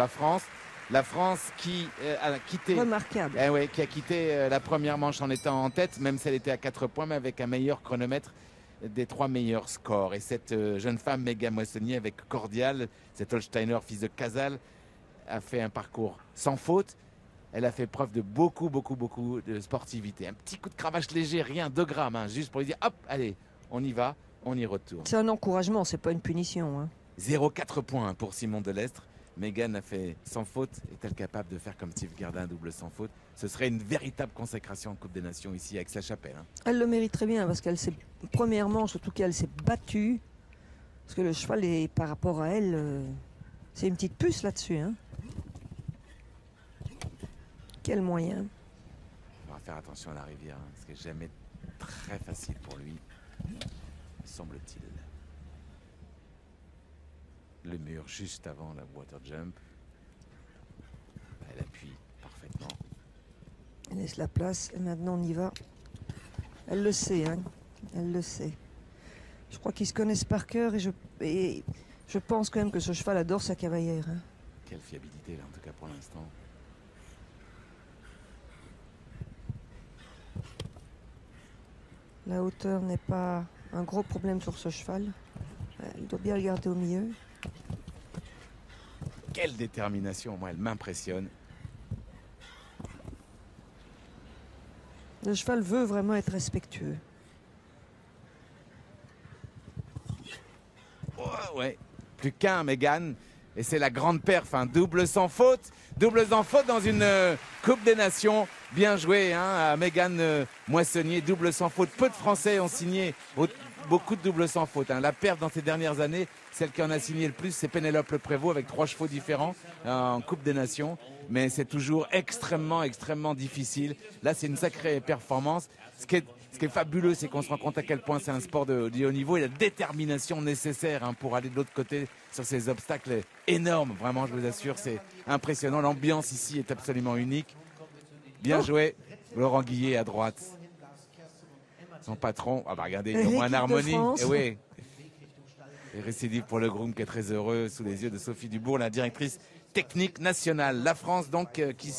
la France. La France qui a quitté, Remarquable. qui a quitté la première manche en étant en tête, même si elle était à 4 points, mais avec un meilleur chronomètre des 3 meilleurs scores. Et cette jeune femme, Megan Moissonnier, avec Cordial, cet Holsteiner, fils de Casal, a fait un parcours sans faute. Elle a fait preuve de beaucoup de sportivité. Un petit coup de cravache léger, rien, 2 grammes, hein, juste pour lui dire, hop, allez, on y va, on y retourne. C'est un encouragement, c'est pas une punition. Hein. 0,4 points pour Simon Delestre. Megan a fait sans faute. Est-elle capable de faire comme Steve Gardin, double sans faute? Ce serait une véritable consécration en Coupe des Nations ici avec sa chapelle. Hein. Elle le mérite très bien parce qu'elle s'est, premièrement, surtout qu'elle s'est battue. Parce que le cheval, est, par rapport à elle, c'est une petite puce là-dessus. Hein. Quel moyen. On va faire attention à la rivière, hein, ce qui n'est jamais très facile pour lui, semble-t-il. Le mur juste avant la water jump. Elle appuie parfaitement. Elle laisse la place et maintenant on y va. Elle le sait, hein. Elle le sait. Je crois qu'ils se connaissent par cœur et je pense quand même que ce cheval adore sa cavalière. Hein. Quelle fiabilité là, en tout cas pour l'instant. La hauteur n'est pas un gros problème sur ce cheval. Elle doit bien le garder au milieu. Quelle détermination, moi elle m'impressionne. Le cheval veut vraiment être respectueux. Oh, ouais, plus qu'un Megan. Et c'est la grande perf, hein. Double sans faute. Double sans faute dans une Coupe des Nations. Bien joué hein, à Megan Moissonnier. Double sans faute. Peu de Français ont signé beaucoup de doubles sans faute. Hein. La perf dans ces dernières années, celle qui en a signé le plus, c'est Pénélope Le Prévost avec 3 chevaux différents en Coupe des Nations. Mais c'est toujours extrêmement difficile. Là, c'est une sacrée performance. Ce qui est fabuleux, c'est qu'on se rend compte à quel point c'est un sport de haut niveau et la détermination nécessaire hein, pour aller de l'autre côté sur ces obstacles énormes. Vraiment, je vous assure, c'est impressionnant. L'ambiance ici est absolument unique. Bien joué, Laurent Guillet à droite. Son patron, ah bah regardez, ils ont moins d'harmonie. Et oui. Et récidive pour le groom qui est très heureux sous les yeux de Sophie Dubourg, la directrice technique nationale. La France donc qui